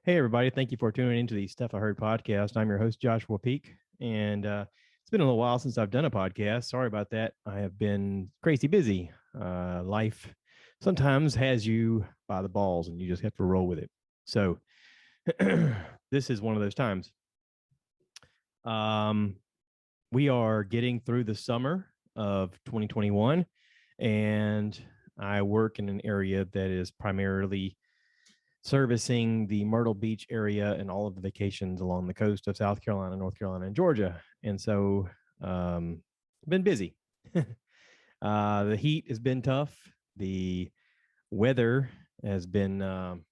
Hey, everybody. Thank you for tuning into the Stuff I Heard podcast. I'm your host, Joshua Peak. And it's been a little while since I've done a podcast. Sorry about that. I have been crazy busy. Life sometimes has you by the balls and you just have to roll with it. So this is one of those times. We are getting through the summer of 2021, and I work in an area that is primarily servicing the Myrtle Beach area and all of the vacations along the coast of South Carolina, North Carolina, and Georgia. And so, been busy. The heat has been tough. The weather has been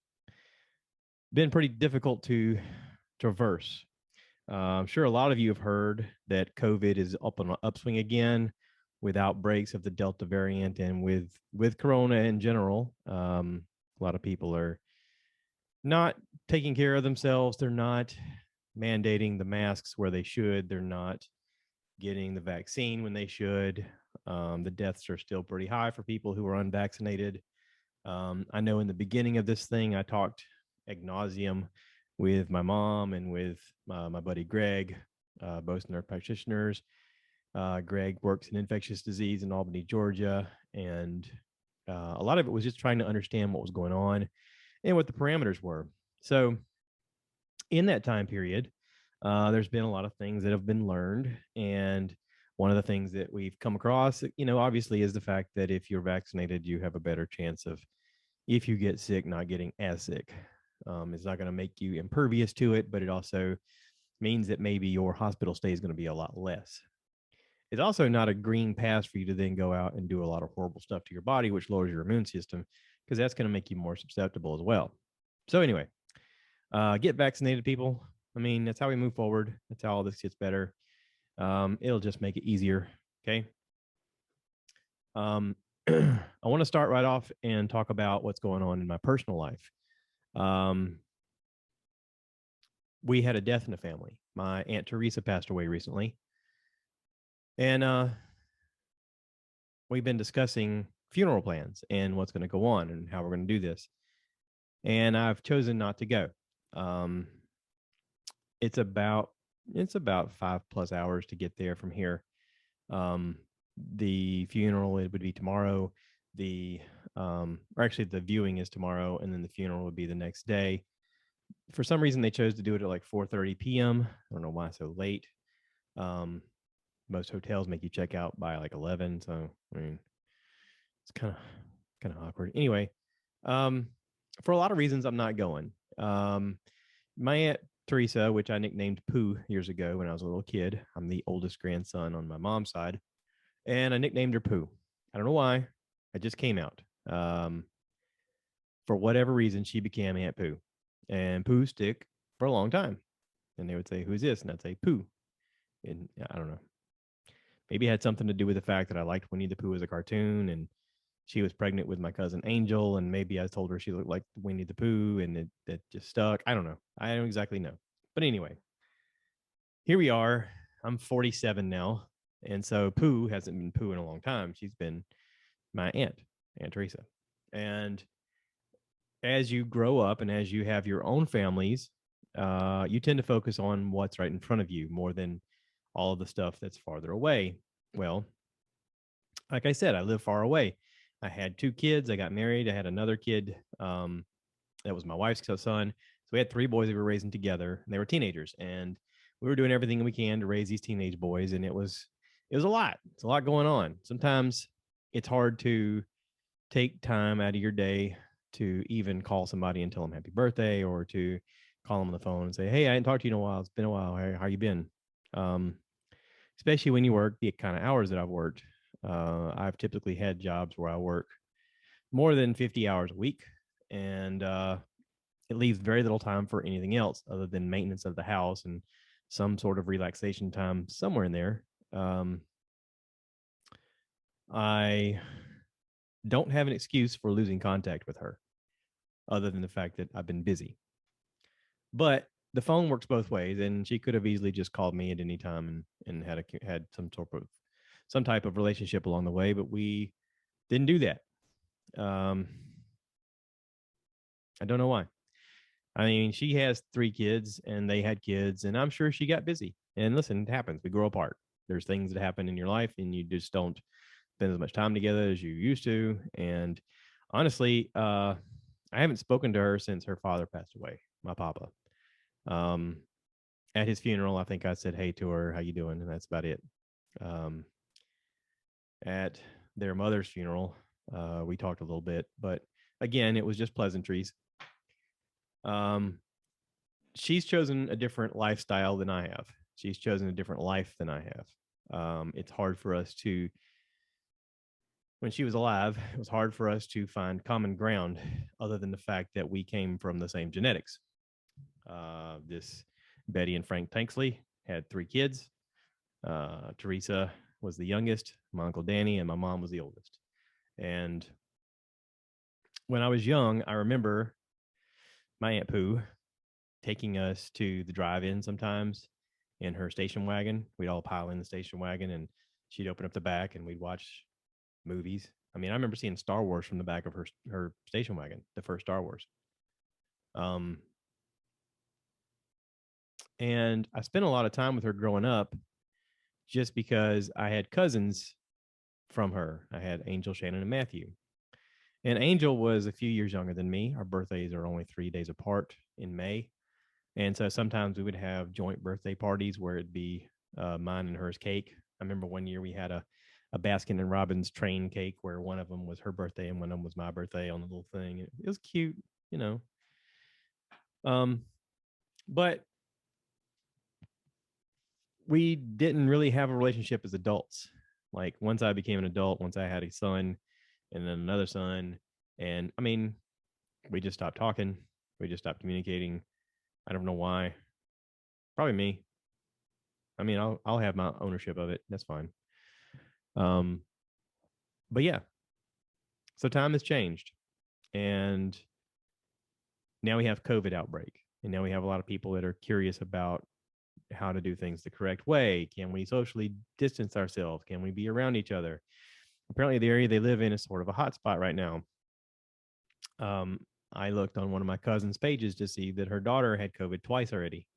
pretty difficult to traverse. I'm sure a lot of you have heard that COVID is up on an upswing again, with outbreaks of the Delta variant and with Corona in general. A lot of people are not taking care of themselves. They're not mandating the masks where they should. They're not getting the vaccine when they should. The deaths are still pretty high for people who are unvaccinated. I know in the beginning of this thing, I talked ad nauseum with my mom and with my buddy Greg, both nurse practitioners. Greg works in infectious disease in Albany, Georgia, and a lot of it was just trying to understand what was going on and what the parameters were. So in that time period, there's been a lot of things that have been learned. And one of the things that we've come across, obviously, is the fact that if you're vaccinated, you have a better chance of, if you get sick, not getting as sick. It's not going to make you impervious to it, but it also means that maybe your hospital stay is going to be a lot less. It's also not a green pass for you to then go out and do a lot of horrible stuff to your body, which lowers your immune system, because that's going to make you more susceptible as well. So anyway, get vaccinated, people. I mean, that's how we move forward. That's how all this gets better. It'll just make it easier. Okay. I want to start right off and talk about what's going on in my personal life. We had a death in the family. My Aunt Teresa passed away recently. And we've been discussing funeral plans and what's going to go on and how we're going to do this. And I've chosen not to go. It's about 5+ hours to get there from here. The funeral, it would be tomorrow. Or actually the viewing is tomorrow, and then the funeral would be the next day. For some reason, they chose to do it at like 4:30 p.m. I don't know why so late. Most hotels make you check out by like 11. So, I mean, it's kind of awkward. Anyway, for a lot of reasons, I'm not going. My Aunt Teresa, which I nicknamed Pooh years ago when I was a little kid. I'm the oldest grandson on my mom's side, and I nicknamed her Pooh. I don't know why. It just came out. For whatever reason, she became Aunt Pooh, and Pooh stick for a long time. And they would say, "Who's this?" And I'd say, "Pooh." And I don't know. Maybe it had something to do with the fact that I liked Winnie the Pooh as a cartoon, and she was pregnant with my cousin Angel, and maybe I told her she looked like Winnie the Pooh, and it just stuck. I don't know. I don't exactly know. But anyway, here we are. I'm 47 now, and so Pooh hasn't been Pooh in a long time. She's been my Aunt Teresa. And as you grow up and as you have your own families, you tend to focus on what's right in front of you more than all of the stuff that's farther away. Well, like I said, I live far away. I had 2 kids. I got married. I had another kid that was my wife's son. So we had 3 boys we were raising together, and they were teenagers. And we were doing everything we can to raise these teenage boys, and it was a lot. It's a lot going on. Sometimes it's hard to take time out of your day to even call somebody and tell them happy birthday, or to call them on the phone and say, "Hey, I hadn't talked to you in a while. It's been a while. How you been?" Especially when you work the kind of hours that I've worked. I've typically had jobs where I work more than 50 hours a week, and it leaves very little time for anything else other than maintenance of the house and some sort of relaxation time somewhere in there. I don't have an excuse for losing contact with her other than the fact that I've been busy. But the phone works both ways, and she could have easily just called me at any time and had some type of relationship along the way, but we didn't do that. I don't know why. I mean, she has 3 kids and they had kids, and I'm sure she got busy. And listen, it happens. We grow apart. There's things that happen in your life, and you just don't spend as much time together as you used to. And honestly, I haven't spoken to her since her father passed away, my papa. Um, at his funeral, I think I said hey to her, how you doing, and that's about it. Um, at their mother's funeral, we talked a little bit, but again, it was just pleasantries. Um, she's chosen a different lifestyle than I have. She's chosen a different life than I have. It's hard for us to, when she was alive, it was hard for us to find common ground other than the fact that we came from the same genetics. This Betty and Frank Tanksley had 3 kids. Teresa was the youngest, my uncle Danny, and my mom was the oldest. And when I was young, I remember my Aunt Pooh taking us to the drive-in sometimes in her station wagon. We'd all pile in the station wagon, and she'd open up the back, and we'd watch movies. I mean, I remember seeing Star Wars from the back of her station wagon, the first Star Wars. Um, and I spent a lot of time with her growing up, just because I had cousins from her. I had Angel, Shannon, and Matthew. And Angel was a few years younger than me. Our birthdays are only 3 days apart in May. And so sometimes we would have joint birthday parties where it'd be mine and hers cake. I remember one year we had a Baskin and Robbins train cake where one of them was her birthday and one of them was my birthday on the little thing. It was cute, you know. Um, but we didn't really have a relationship as adults. Like once I became an adult, once I had a son and then another son, and I mean, we just stopped talking. We just stopped communicating. I don't know why. Probably me. I mean, I'll have my ownership of it. That's fine. Um, but yeah, so time has changed, and now we have COVID outbreak, and now we have a lot of people that are curious about how to do things the correct way. Can we socially distance ourselves? Can we be around each other? Apparently, the area they live in is sort of a hot spot right now. Um, I looked on one of my cousin's pages to see that her daughter had COVID twice already.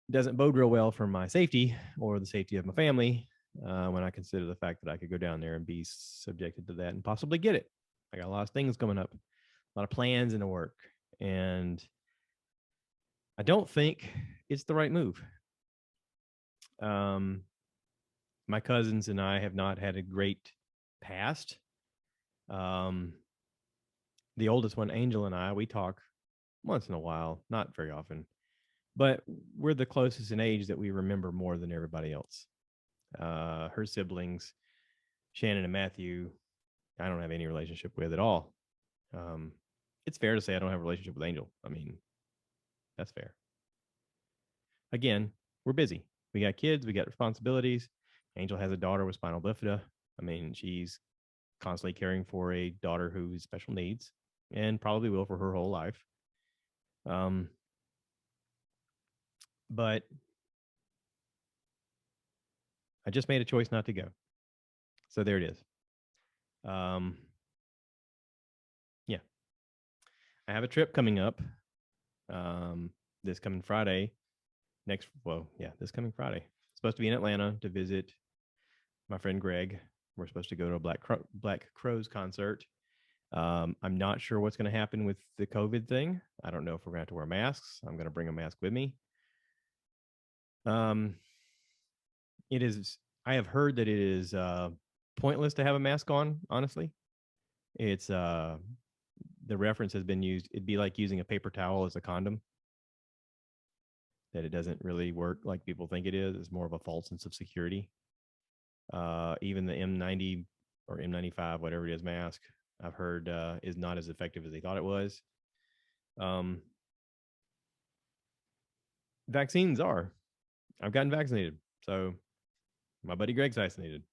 Doesn't bode real well for my safety or the safety of my family when I consider the fact that I could go down there and be subjected to that and possibly get it. I got a lot of things coming up, a lot of plans in the work, and I don't think it's the right move. Um, my cousins and I have not had a great past. Um, the oldest one, Angel, and I, we talk once in a while, not very often, but we're the closest in age that we remember more than everybody else. Her siblings, Shannon and Matthew, I don't have any relationship with at all. Um, it's fair to say I don't have a relationship with Angel. I mean, that's fair. Again, we're busy. We got kids, we got responsibilities. Angel has a daughter with spinal bifida. I mean, she's constantly caring for a daughter who has special needs and probably will for her whole life. Um, but I just made a choice not to go. So there it is. Um, yeah, I have a trip coming up this coming Friday. This coming Friday. Supposed to be in Atlanta to visit my friend Greg. We're supposed to go to a Black Crows concert. I'm not sure what's going to happen with the COVID thing. I don't know if we're going to have to wear masks. I'm going to bring a mask with me. It is. I have heard that it is pointless to have a mask on. Honestly, it's the reference has been used. It'd be like using a paper towel as a condom. That it doesn't really work like people think it is. It's more of a false sense of security. Even the M90 or M95, whatever it is, mask, I've heard is not as effective as they thought it was. Um, Vaccines are. I've gotten vaccinated. So my buddy Greg's vaccinated.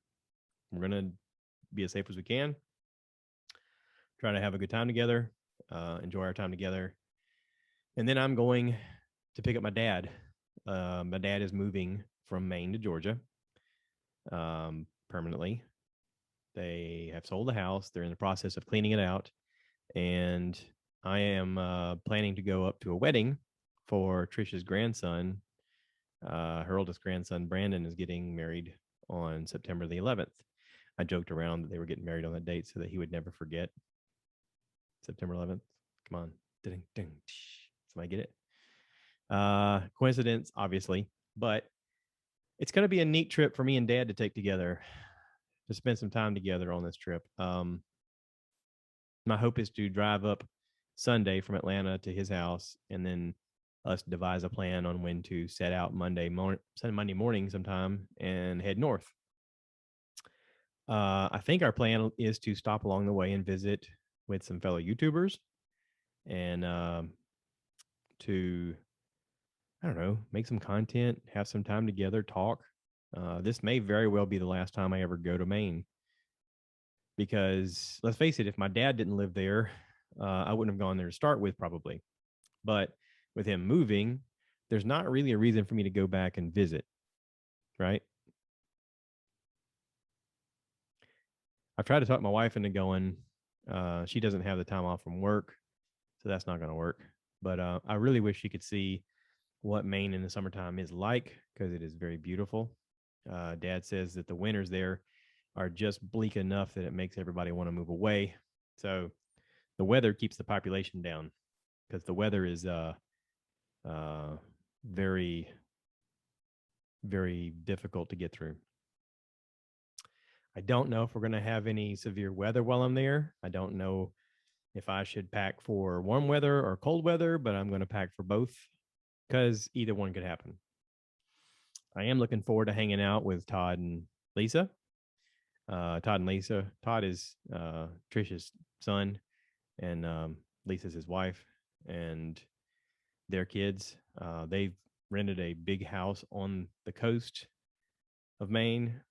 We're going to be as safe as we can, try to have a good time together, enjoy our time together. And then I'm going to pick up my dad. My dad is moving from Maine to Georgia permanently. They have sold the house. They're in the process of cleaning it out. And I am planning to go up to a wedding for Trisha's grandson. Her oldest grandson, Brandon, is getting married on September the 11th. I joked around that they were getting married on that date so that he would never forget September 11th. Come on. Ding, ding, somebody get it? Coincidence, obviously, but it's going to be a neat trip for me and Dad to take together, to spend some time together on this trip. My hope is to drive up Sunday from Atlanta to his house, and then us devise a plan on when to set out Monday morning sometime and head north. I think our plan is to stop along the way and visit with some fellow YouTubers, and to, I don't know, make some content, have some time together, talk. This may very well be the last time I ever go to Maine, because let's face it, if my dad didn't live there, I wouldn't have gone there to start with, probably. But with him moving, there's not really a reason for me to go back and visit, right? I've tried to talk my wife into going. She doesn't have the time off from work, so that's not going to work. But I really wish she could see what Maine in the summertime is like, because it is very beautiful. Dad says that the winters there are just bleak enough that it makes everybody want to move away. So the weather keeps the population down, because the weather is very, very difficult to get through. I don't know if we're going to have any severe weather while I'm there. I don't know if I should pack for warm weather or cold weather, but I'm going to pack for both, because either one could happen. I am looking forward to hanging out with Todd and Lisa. Todd and Lisa. Todd is Trisha's son, and Lisa's his wife, and their kids. They've rented a big house on the coast of Maine.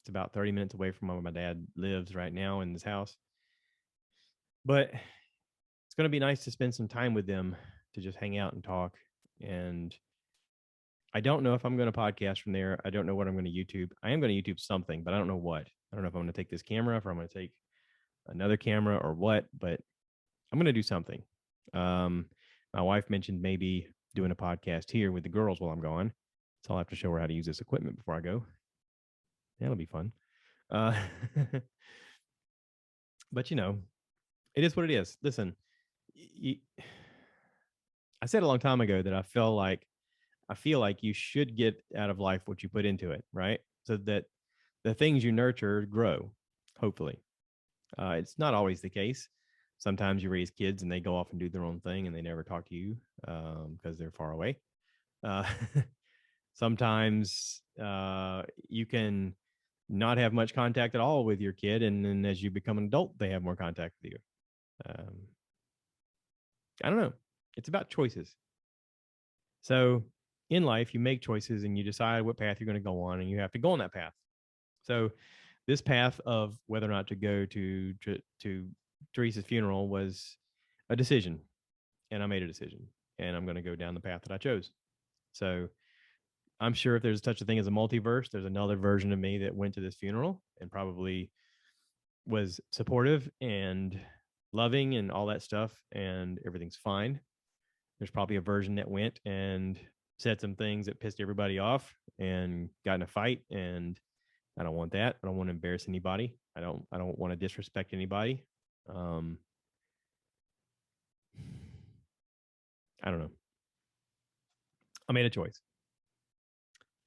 It's about 30 minutes away from where my dad lives right now in this house. But it's going to be nice to spend some time with them, to just hang out and talk. And I don't know if I'm going to podcast from there. I don't know what I'm going to YouTube. I am going to YouTube something, but I don't know what. I don't know if I'm going to take this camera, if I'm going to take another camera or what, but I'm going to do something. My wife mentioned maybe doing a podcast here with the girls while I'm gone. So I'll have to show her how to use this equipment before I go. That'll be fun. But you know, it is what it is. Listen, I said a long time ago that I feel like you should get out of life what you put into it, right? So that the things you nurture grow, hopefully. It's not always the case. Sometimes you raise kids and they go off and do their own thing and they never talk to you because they're far away. Sometimes you can not have much contact at all with your kid, and then as you become an adult, they have more contact with you. I don't know. It's about choices. So in life, you make choices and you decide what path you're going to go on, and you have to go on that path. So this path of whether or not to go to Teresa's funeral was a decision, and I made a decision, and I'm going to go down the path that I chose. So I'm sure if there's such a thing as a multiverse, there's another version of me that went to this funeral and probably was supportive and loving and all that stuff, and everything's fine. There's probably a version that went and said some things that pissed everybody off and got in a fight, and I don't want that. I don't want to embarrass anybody. I don't want to disrespect anybody. I don't know. I made a choice.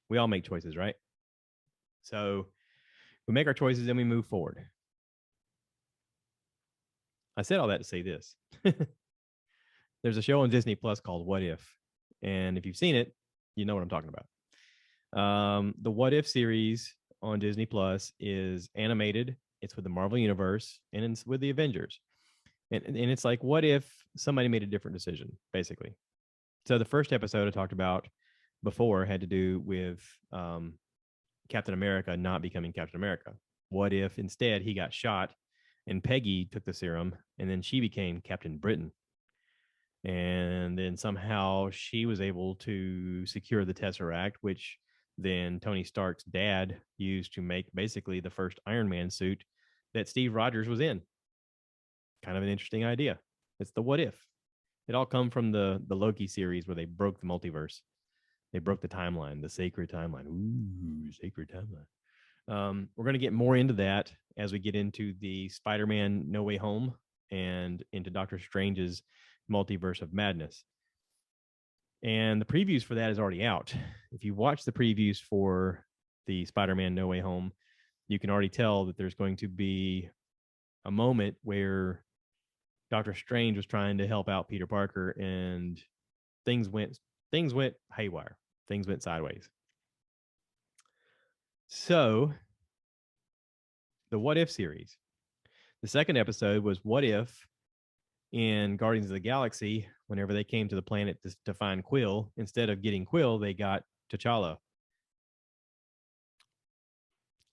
We all make choices, right? So we make our choices and we move forward. I said all that to say this. There's a show on Disney Plus called What If? And if you've seen it, you know what I'm talking about. The What If series on Disney Plus is animated. It's with the Marvel Universe, and it's with the Avengers. And it's like, what if somebody made a different decision, basically? So the first episode I talked about before had to do with Captain America not becoming Captain America. What if instead he got shot and Peggy took the serum and then she became Captain Britain? And then somehow she was able to secure the Tesseract, which then Tony Stark's dad used to make basically the first Iron Man suit that Steve Rogers was in. Kind of an interesting idea. It's the what if. It all come from the Loki series where they broke the multiverse. They broke the timeline, the sacred timeline. Ooh, sacred timeline. We're going to get more into that as we get into the Spider-Man No Way Home and into Doctor Strange's Multiverse of Madness. And the previews for that is already out. If you watch the previews for the Spider-Man No Way Home, you can already tell that there's going to be a moment where Doctor Strange was trying to help out Peter Parker and things went haywire. Things went sideways. So, the What If series. The second episode was What If in Guardians of the Galaxy, whenever they came to the planet to find Quill, instead of getting Quill, they got T'Challa.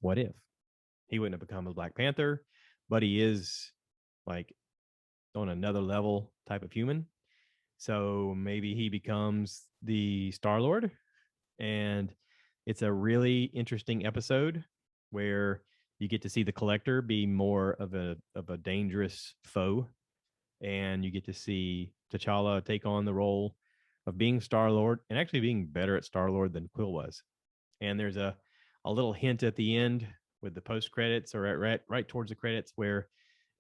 What if? He wouldn't have become a Black Panther, but he is like on another level type of human. So maybe he becomes the Star-Lord. And it's a really interesting episode where you get to see the Collector be more of a dangerous foe, and you get to see T'Challa take on the role of being Star-Lord and actually being better at Star-Lord than Quill was. And there's a little hint at the end with the post credits, or right towards the credits, where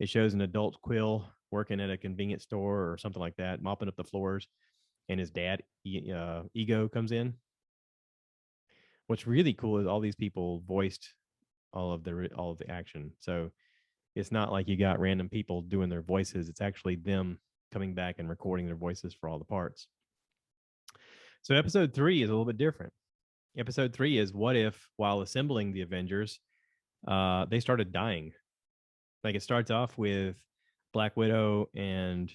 it shows an adult Quill working at a convenience store or something like that, mopping up the floors, and his dad Ego comes in. What's really cool is all these people voiced all of the action. So it's not like you got random people doing their voices. It's actually them coming back and recording their voices for all the parts. So episode 3 is a little bit different. Episode 3 is what if, while assembling the Avengers, they started dying. Like, it starts off with Black Widow and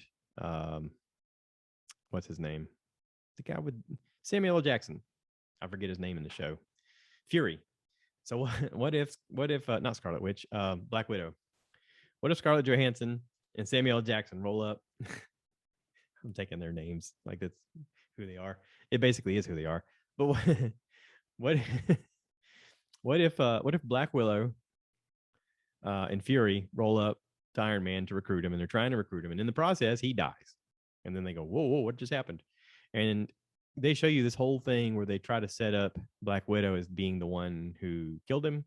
what's his name? The guy with Samuel L. Jackson. I forget his name in the show. Fury. So what if not Scarlet Witch, Black Widow? What if Scarlett Johansson and Samuel L. Jackson roll up? I'm taking their names like that's who they are. It basically is who they are. But what what if Black Widow and Fury roll up to Iron Man to recruit him, and they're trying to recruit him, and in the process he dies, and then they go, whoa, what just happened? And they show you this whole thing where they try to set up Black Widow as being the one who killed him,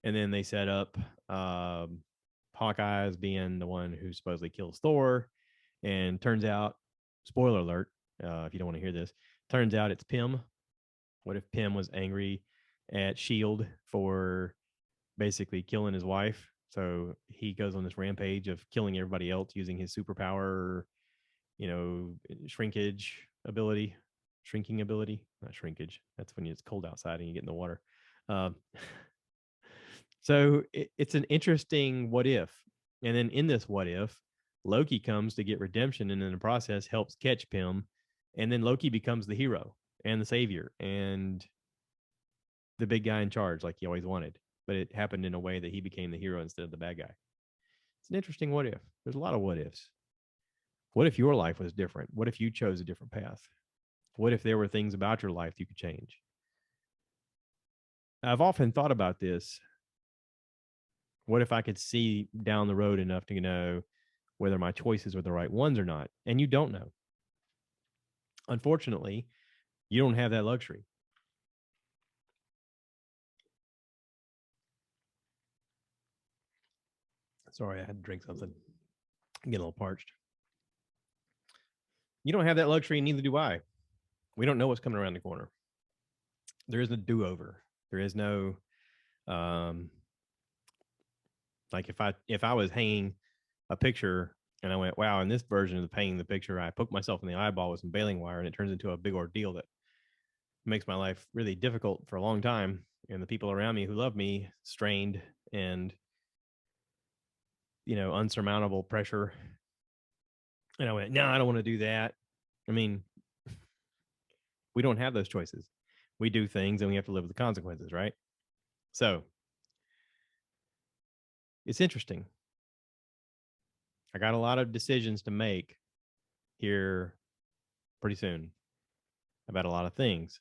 and then they set up Hawkeye as being the one who supposedly kills Thor, and turns out, spoiler alert, if you don't want to hear this, turns out it's Pym. What if Pym was angry at Shield for basically killing his wife? So he goes on this rampage of killing everybody else using his superpower, shrinking ability, not shrinkage. That's when it's cold outside and you get in the water. So it's an interesting what if. And then in this what if, Loki comes to get redemption, and in the process helps catch Pym. And then Loki becomes the hero and the savior and the big guy in charge, like he always wanted. But it happened in a way that he became the hero instead of the bad guy. It's an interesting what if. There's a lot of what ifs. What if your life was different? What if you chose a different path? What if there were things about your life you could change? I've often thought about this. What if I could see down the road enough to know whether my choices are the right ones or not? And you don't know. Unfortunately, you don't have that luxury. Sorry, I had to drink something. I'm getting a little parched. You don't have that luxury, and neither do I. We don't know what's coming around the corner. There is no do-over. There is no like if I was hanging a picture and I went, wow, in this version of hanging the picture, I poked myself in the eyeball with some baling wire, and it turns into a big ordeal that makes my life really difficult for a long time, and the people around me who love me strained and unsurmountable pressure. And I went, no, I don't want to do that. I mean, we don't have those choices. We do things and we have to live with the consequences, right? So it's interesting. I got a lot of decisions to make here pretty soon about a lot of things.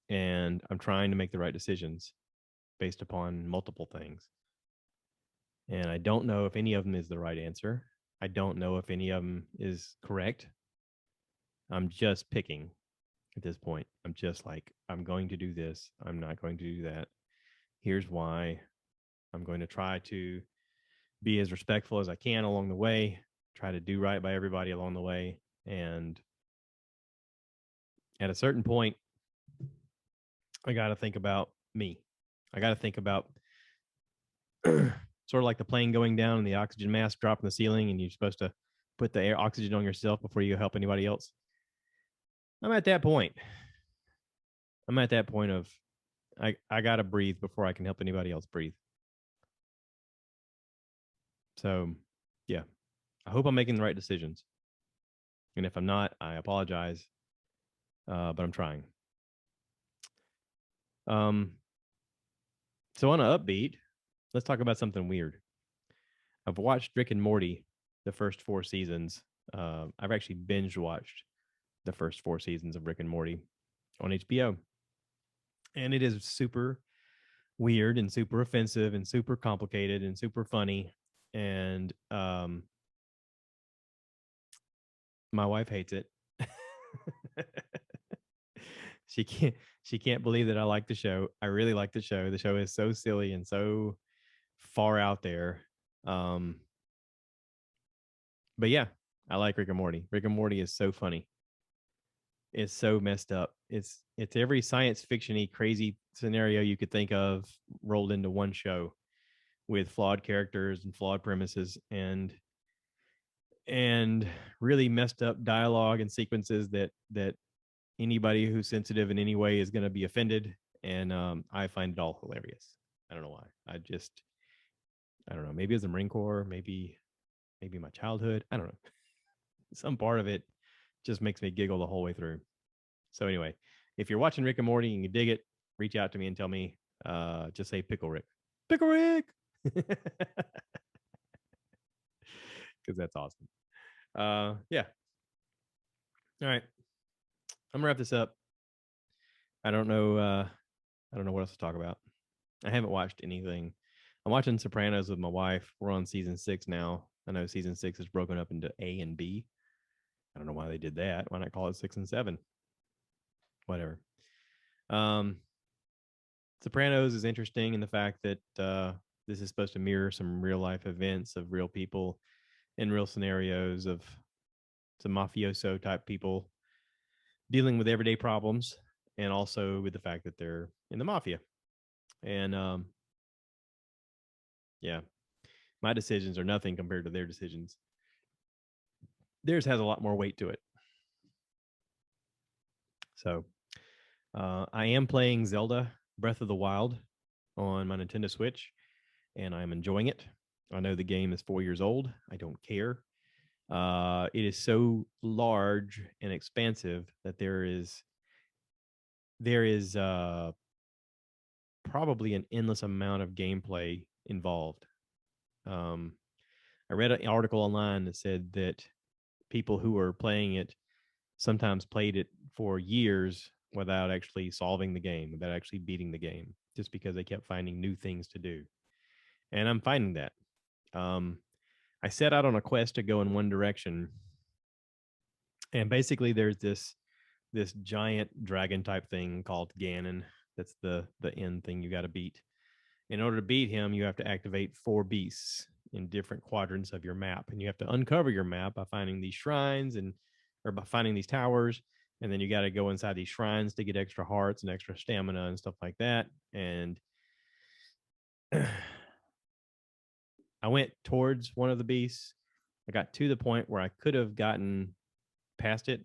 And I'm trying to make the right decisions based upon multiple things. And I don't know if any of them is the right answer. I don't know if any of them is correct. I'm just picking at this point. I'm just like, I'm going to do this. I'm not going to do that. Here's why. I'm going to try to be as respectful as I can along the way, try to do right by everybody along the way. And at a certain point, I got to think about me. I got to think about sort of like the plane going down and the oxygen mask dropping the ceiling, and you're supposed to put the air oxygen on yourself before you help anybody else. I'm at that point. I'm at that point of I gotta breathe before I can help anybody else breathe. So yeah, I hope I'm making the right decisions. And if I'm not, I apologize. But I'm trying. Um, so on a upbeat, let's talk about something weird. I've watched Rick and Morty, the first 4 seasons. I've actually binge watched the first 4 seasons of Rick and Morty on HBO, and it is super weird and super offensive and super complicated and super funny. And my wife hates it. she can't she can't believe that I like the show. I really like the show. The show is so silly and so far out there. Um, but yeah, I like Rick and Morty. Rick and Morty is so funny. It's so messed up. It's every science fictiony crazy scenario you could think of rolled into one show with flawed characters and flawed premises and really messed up dialogue and sequences that anybody who's sensitive in any way is going to be offended. And I find it all hilarious. I don't know why. I don't know. Maybe it's the Marine Corps. Maybe my childhood. I don't know. Some part of it just makes me giggle the whole way through. So anyway, if you're watching Rick and Morty and you dig it, reach out to me and tell me. Just say Pickle Rick. Pickle Rick. Because that's awesome. Yeah. All right. I'm gonna wrap this up. I don't know. I don't know what else to talk about. I haven't watched anything. I'm watching Sopranos with my wife. We're on season 6 now. I know season 6 is broken up into A and B. I don't know why they did that. Why not call it 6 and 7? Whatever. Um, Sopranos is interesting in the fact that this is supposed to mirror some real life events of real people in real scenarios of some mafioso type people dealing with everyday problems, and also with the fact that they're in the mafia. And yeah, my decisions are nothing compared to their decisions. Theirs has a lot more weight to it. So I am playing Zelda Breath of the Wild on my Nintendo Switch, and I'm enjoying it. I know the game is 4 years old. I don't care. It is so large and expansive that there is probably an endless amount of gameplay involved. Um, I read an article online that said that people who are playing it sometimes played it for years without actually solving the game, without actually beating the game, just because they kept finding new things to do. And I'm finding that. Um, I set out on a quest to go in one direction, and basically there's this giant dragon type thing called Ganon. That's the end thing you got to beat. In order to beat him, you have to activate 4 beasts in different quadrants of your map, and you have to uncover your map by finding these shrines and or by finding these towers, and then you got to go inside these shrines to get extra hearts and extra stamina and stuff like that. And I went towards one of the beasts. I got to the point where I could have gotten past it,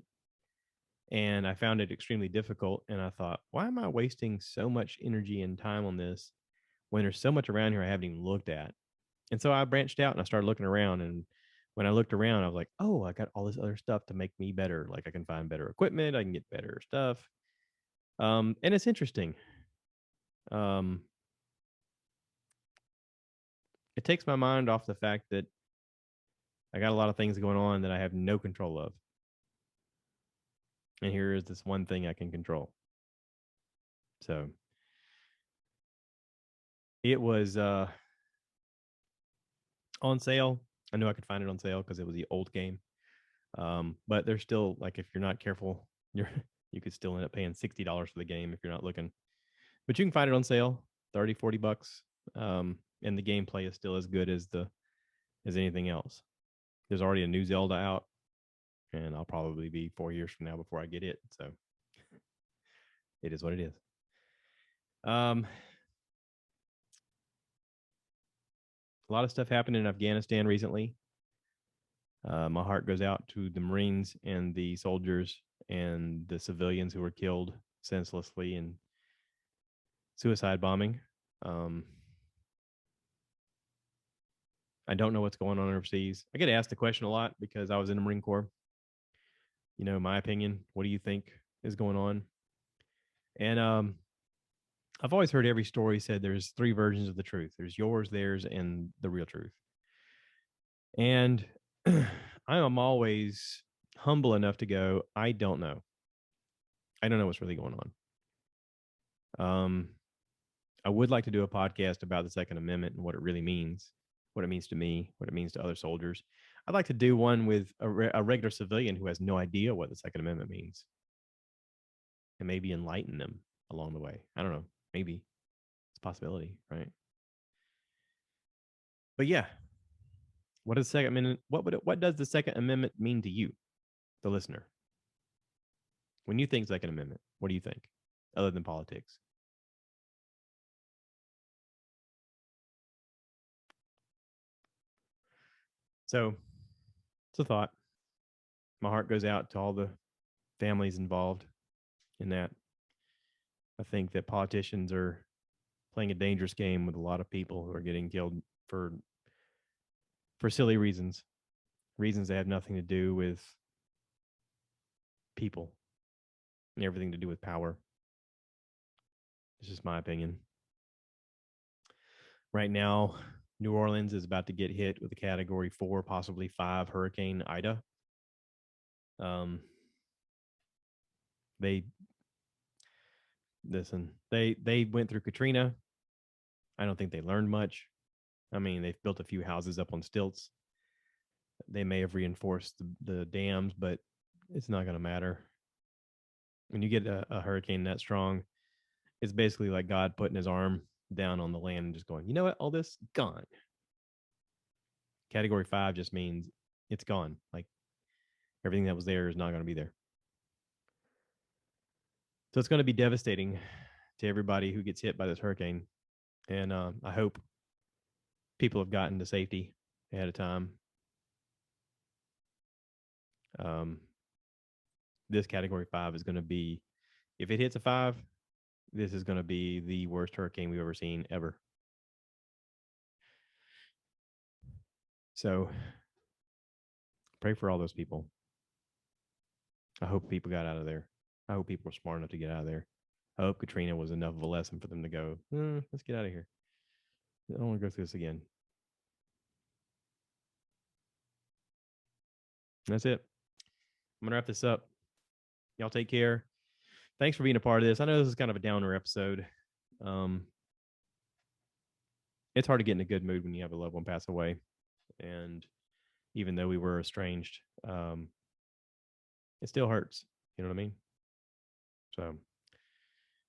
and I found it extremely difficult. And I thought, why am I wasting so much energy and time on this when there's so much around here I haven't even looked at? And so I branched out and I started looking around. And when I looked around, I was like, oh, I got all this other stuff to make me better. Like I can find better equipment, I can get better stuff. And it's interesting. Um, it takes my mind off the fact that I got a lot of things going on that I have no control of. And here is this one thing I can control. So it was on sale I knew I could find it on sale because it was the old game. But there's still, like, if you're not careful, you could still end up paying $60 for the game if you're not looking. But you can find it on sale, 30, $40. And the gameplay is still as good as anything else. There's already a new Zelda out, and I'll probably be 4 years from now before I get it. So it is what it is. A lot of stuff happened in Afghanistan recently. My heart goes out to the Marines and the soldiers and the civilians who were killed senselessly in suicide bombing. I don't know what's going on overseas. I get asked the question a lot because I was in the Marine Corps. You know, my opinion. What do you think is going on? And I've always heard every story said there's three versions of the truth. There's yours, theirs, and the real truth. And I am always humble enough to go, I don't know. I don't know what's really going on. I would like to do a podcast about the Second Amendment and what it really means, what it means to me, what it means to other soldiers. I'd like to do one with a regular civilian who has no idea what the Second Amendment means, and maybe enlighten them along the way. I don't know. Maybe it's a possibility, right? But yeah, what does the Second Amendment? What does the Second Amendment mean to you, the listener? When you think Second Amendment, what do you think, other than politics? So it's a thought. My heart goes out to all the families involved in that. I think that politicians are playing a dangerous game with a lot of people who are getting killed for silly reasons that have nothing to do with people and everything to do with power. It's just my opinion. Right now, New Orleans is about to get hit with a Category 4, possibly 5 Hurricane Ida. They went through Katrina. I don't think they learned much. I mean, they've built a few houses up on stilts. They may have reinforced the dams, but it's not going to matter. When you get a hurricane that strong, it's basically like God putting his arm down on the land and just going, you know what? All this gone. Category 5 just means it's gone. Like everything that was there is not going to be there. So it's going to be devastating to everybody who gets hit by this hurricane. And I hope people have gotten to safety ahead of time. This Category 5 is going to be, if it hits a 5, this is going to be the worst hurricane we've ever seen ever. So pray for all those people. I hope people got out of there. I hope people were smart enough to get out of there. I hope Katrina was enough of a lesson for them to go, let's get out of here. I don't want to go through this again. That's it. I'm going to wrap this up. Y'all take care. Thanks for being a part of this. I know this is kind of a downer episode. It's hard to get in a good mood when you have a loved one pass away. And even though we were estranged, it still hurts. You know what I mean? So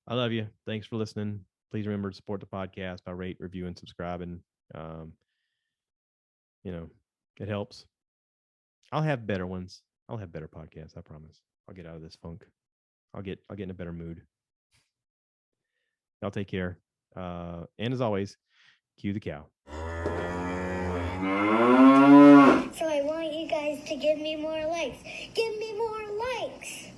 I love you. Thanks for listening. Please remember to support the podcast by rate, review, and subscribing. It helps. I'll have better ones. I'll have better podcasts. I promise. I'll get out of this funk. I'll get in a better mood. Y'all take care. And as always, cue the cow. So I want you guys to give me more likes. Give me more likes.